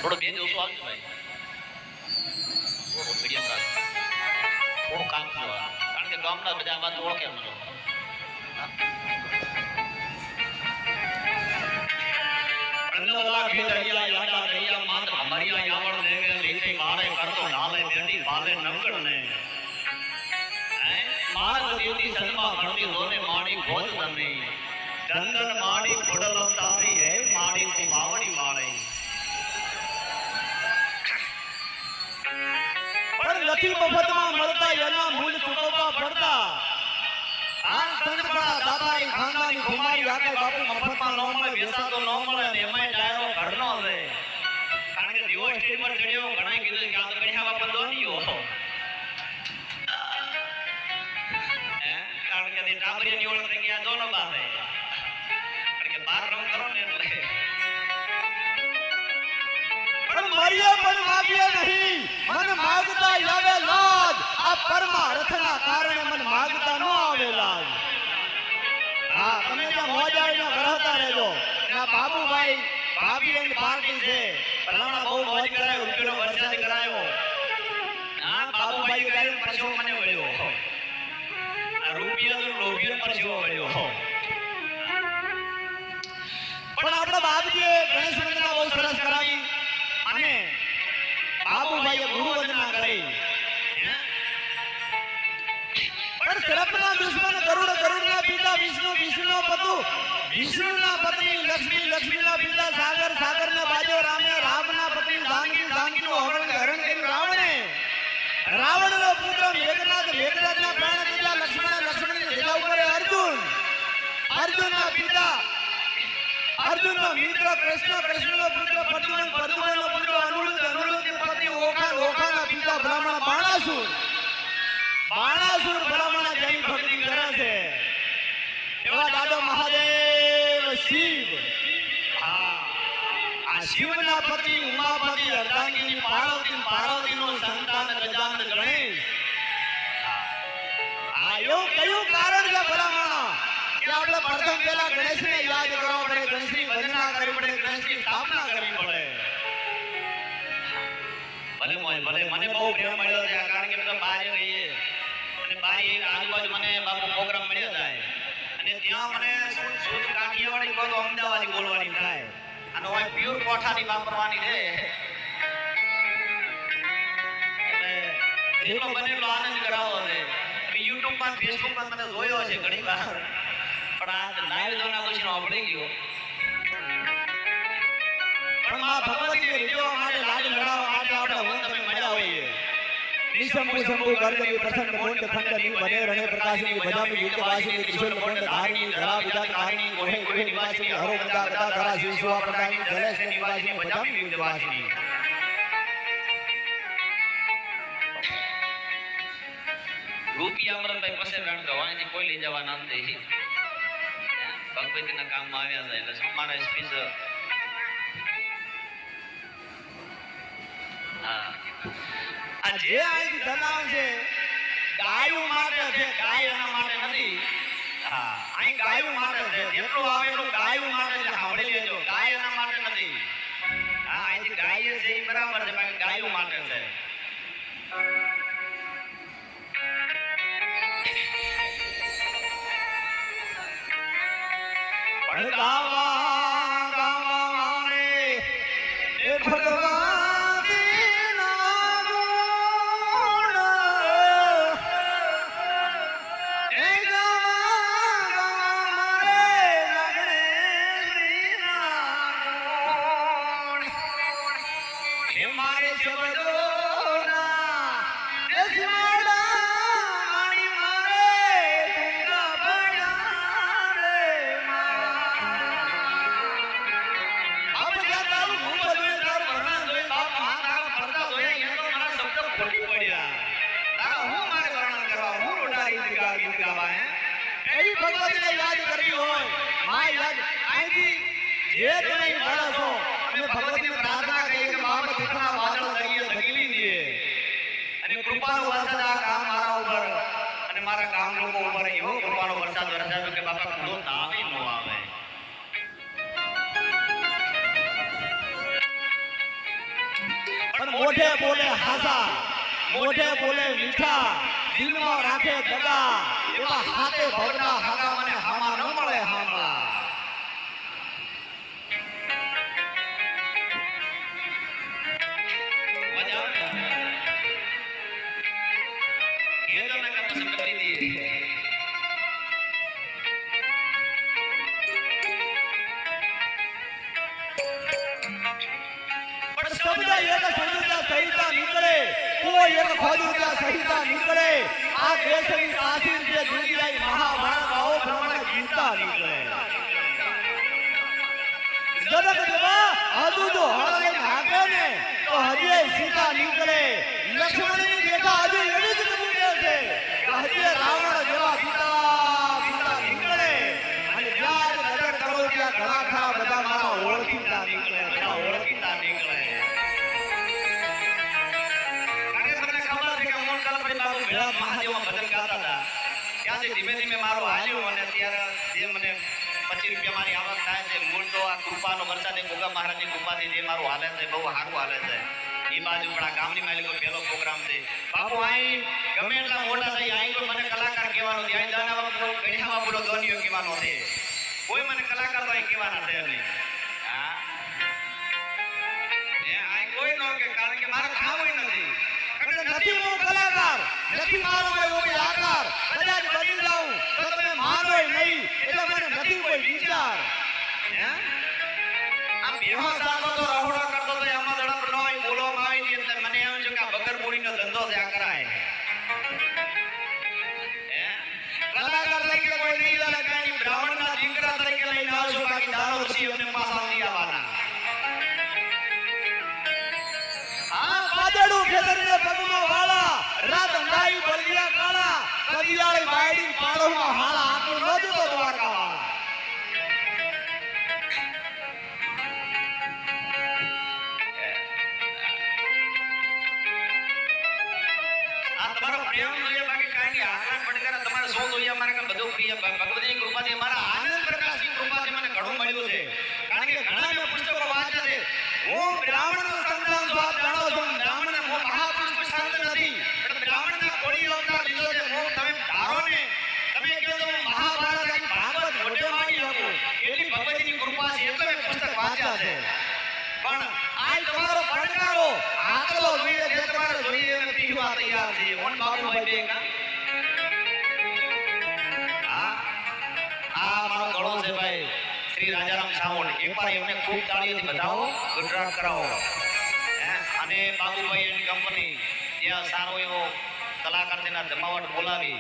થોડો બે દિવસો આવજો ભાઈ, થોડું મીડિયમ રાખ, થોડું કામ કરવાનું, કારણ કે ગામના બધા વાત ઓળખે મને. ચંદન માડી ખોડલ તારી હે માડી તી માવડી વાળે પણ નથી મફતમાં મળતા એના મૂળ ચૂકવવા પડતા. આ સંતપણા દાતારી ખાનદાની કુમારી આકે બાપુ મફતમાં ન મળે, વેસાતો ન મળે ને એમાંય ડાયરો ઘરનો છે. કારણ કે દીવો સ્ટેજ પર ચડ્યો, ઘણા કીધું કે આ તો કણ્યા બાપા દોડ્યો, કારણ કે ટાબરિયાની ઓળખ થઈ ગયા દોનો બાપે, કારણ કે બાર રંગ કરો ને એટલે. પણ મરીએ પણ માગીએ નહીં, મન માગતા આવે લાજ. આ પરમાર્થના કારણે મન માગતા ન આવે લાજ. હા, તમે જે મોજાઈને વરહતા રહેજો. ના બાબુભાઈ ભાભી એન્ડ પાર્ટી છે, ભલામણા બહુ મોજ કરાયો, રૂપિયાનો વરસાદ કરાયો. હા, બાબુભાઈ ગાયો પરસેવો મને વળ્યો, આ રૂપિયાનો લોભિયો પરસેવો વળ્યો. પણ આપણા બાપજીએ ગણેશ વંદના બહુ સરસ કરાવી અને બાબુભાઈએ ગુરુ વંદના કરી. પણ સર્પના દુશ્મન ગરુડ, ગરુડના પિતા વિષ્ણુ, વિષ્ણુનો પતુ વિષ્ણુના પત્ની લક્ષ્મી, લક્ષ્મીના પિતા સાગર, સાગરને બાજો રામે, રામના પત્ની જાનકી, જાનકીનું હરણ કર્યું રાવણે. રાવણનો પુત્ર મેઘનાથ, મેઘનાથના પ્રાણ દીધા લક્ષ્મણે, લક્ષ્મણની ધજા ઉપર અર્જુન, અર્જુનના પિતા અર્જુનનો મિત્ર કૃષ્ણ, કૃષ્ણનો પુત્ર પ્રદ્યુમ્ન, પ્રદ્યુમ્નનો પુત્ર અનિરુદ્ધ, અનિરુદ્ધની પત્ની ઓખા, ઓખાના પિતા બ્રાહ્મણ બાણાસુર, બાણાસુર બ્રાહ્મણ જેની ભક્તિ કરે છે એવા દાદો મહાદેવ શિવ. હા, આ શિવના પત્ની ઉમાપતિ, અર્ધાંગિની પાર્વતી, પાર્વતીનું સંતાન ગજાનન ગણેશ. આ એવું કયું કારણ છે ભલામણા કે આપણે પ્રથમ પહેલા ગણેશને યાદ કરવા પડે, ગણેશની વંદના કરવી પડે, ગણેશની સ્થાપના કરવી પડે. ભલે મોય ભલે, મને બહુ પ્રેમ મળ્યો છે, કારણ કે બધા બહાર રહીએ અને બહાર આજુબાજુ મને બાપુ પ્રોગ્રામ મળ્યા જાય અને ત્યાં મને શુદ્ધ કાઠિયાવાડી કહો તો અમદાવાદી બોલવાની થાય અને હોય પ્યોર કોઠાની વાપરવાની છે. એટલે જેટલો બને એટલો આનંદ કરાવો છે. યુટ્યુબ માં, ફેસબુક માં મને જોયો છે ઘણી વાર, પણ આ લાઈવ જોના પછી આવડી ગયો. પણ માં ભગવતીને રીઝવવા માટે, લાડ લડાવવા માટે આપણે હું તમે મળ્યા હોઈએ. નિશંભુ શંભુ ગર્જની પ્રસન્ન મોંડ ખંડની વને રણે પ્રકાશની ભજામી વિદ્યવાસિની ત્રિશુલ મોંડ ધારિણી ધરા વિદાત કારિણી ગોહે ગોહે નિવાસિની હરો મદા કથા ધરા શિશુઆ પ્રદાયની જલેશ નિવાસિની ભજામી વિદ્યવાસિની. રૂપિયા અમરભાઈ પાસે કારણ કે વાંચી કોઈ લઈ જવા ના દે, ભગવતીના કામમાં આવ્યા હતા એટલે સમારે સ્પીચ. હા, આ જે અહીંથી ધનાવ છે ગાયો માટે છે, ગાય એના માટે નથી. હા, અહીં ગાયો માટે છે, જેટલું આવે એટલું ગાયો માટે છે. સાંભળી લેજો, ગાય એના માટે નથી. હા, અહીંથી ગાય છે એ બરાબર છે, પણ ગાયો માટે છે. પણ ગાવા ગાવા વાણે એ ભગવાનના ગુણ, એ ગાવા ગાવા મારે ગણેશજીના ગુણ. હે મારે શબ્દોના એ સિમાડા માણી મારે તુંગા ભણા રે એવી ભગવતીને યાદ કરવી હોય, માં યાદ અહીંથી જે તમે મળો છો અમે ભગવતીને પ્રાર્થના કરીએ કે બાપ દુઃખના વાદળ કરીએ ધકેલી દે અને કૃપાનો વરસાદ આ કામ મારા ઉપર અને મારા કામ લોકો ઉપર એવો કૃપાનો વરસાદ વરસાવ્યો કે બાપા ખુદો તાવે ન આવે. મોઢે બોલે હાસા, મોઢે બોલે મીઠા, દિલમાં રાખે દગા, એવા હાથે ભગના હાગા મને હામા ન મળે હામા. મજા આવે ને? કેજો ને કે પસંદ કરી દીધી. પણ શબ્દ એક સંયુક્ત સહિતા નીકળે, કોઈ એક ખોદુતા સહિતા નીકળે, આ દેશની તાસીર જે દુનિયાઈ મહાભારત આવો પ્રમાણે ગીતા નીકળે. જગત દેવા હજુ જો હળ લઈને હાકે ને તો હજે સીતા નીકળે. લક્ષ્મણની રેખા હજુ એવી જ નીકળે છે કે હજે રાવણ જેવા પિતા નીકળે. અને જ્યાં નજર કરો ત્યાં ઘણા ખરા બધા મારા ઓળખીતા નીકળે, બધા ઓળખીતા નીકળે. કારણ કે તમને ખબર છે કે હું કલભાઈ બાબુ ભેળા મહાદેવમાં ભજન ગાતા હતા. ત્યાંથી ધીમે ધીમે મારું હાલ્યું અને ત્યારે જે મને 25 રૂપિયા મારી આવક થાય છે. મૂળ તો આ કૃપાનો વરસાદ એ ગોગા મહારાજની કૃપાથી જે મારું હાલે છે બહુ સારું હાલે છે. એ બાજુ પણ આ ગામની માલિકો પહેલો પ્રોગ્રામ છે. બાપુ અહીં ગમે એટલા મોટા થઈ અહીં કોઈ મને કલાકાર કહેવાનો છે, અહીં દાદા બાપુ ગણ્યા બાપુનો ગણ્યો કહેવાનો છે. કોઈ મને કલાકાર તો અહીં કહેવાના છે નહીં. હા અહીં કોઈ ન કે કારણ કે મારે ખાવું નથી. નથી હું કલાકાર, નથી મારો કોઈ આકાર, કદાચ બની જાઉં તો તમે માનોય નહીં, એટલે મને નથી કોઈ વિચાર. આમ બેહો સાતો તો રહોડો કરતો તો એમાં ઝડપ ન હોય, બોલવામાં આવી ગઈ એટલે મને એમ છે કે આ બગર બોડીનો ધંધો છે આ કરાય. કલાકાર તરીકે કોઈ નહીં જાણે કાંઈ બ્રાહ્મણના દીકરા તરીકે લઈને આવશો, બાકી દાડો પછી અમને પાછા નથી આવવાના. પાદડું ખેતરને પગમાં વાળા, રાત અંધાઈ બળિયા કાળા, કદિયાળી બાયડી પાડોમાં હાળા, આટલું ન જતો દ્વારકાવાળા. આ તમારો પ્રેમ જોઈએ, બાકી કાંઈ નહીં. આનંદ પડકાર તમારે શું જોઈએ અમારે કાંઈ બધું પ્રિય ભગવતીની કૃપાથી અમારા આનંદ પ્રકાશની કૃપાથી મને ઘણું મળ્યું છે. કારણ કે ઘણા મેં પુસ્તકો વાંચ્યા છે. હું બ્રાહ્મણનો સંતાન છું, આપ જાણો છો. બ્રાહ્મણ હું મહાપુરુષ સંત નથી, પણ બ્રાહ્મણના કોળી અવતાર લીધો છે. હું તમે ધારો ને તમે કહો તો હું મહાભારત અને ભાગવત મોઢે માંડી શકું એટલી ભગવતીની કૃપા છે, એટલે મેં પુસ્તક વાંચ્યા છે. પણ આ તમારો પડકારો આકલો જોઈએ, જે તમારે જોઈએ અમે પીવા તૈયાર છીએ. કોણ બાબુભાઈ બે કાં? હા આ મારો ગળો છે ભાઈ શ્રી રાજારામ સાવણ. એકવાર એમને ખૂબ તાળીઓથી બધાઓ ગુજરાત કરાવો. અને બાબુભાઈ એન્ડ કંપની ત્યાં સારો એવો કલાકાર તેના જમાવટ બોલાવી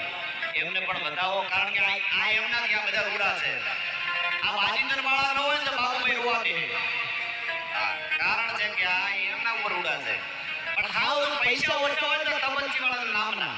એમને પણ બતાવો. કારણ કે આ એમના ત્યાં બધા રૂડા છે. આ વાજિંદર વાળા ન હોય ને તો બાબુભાઈ રોવા દે. કારણ છે કે આ એમના ઉપર રૂડા છે. પણ હાવ પૈસા ઓછા હોય તો તબલચી વાળા નામના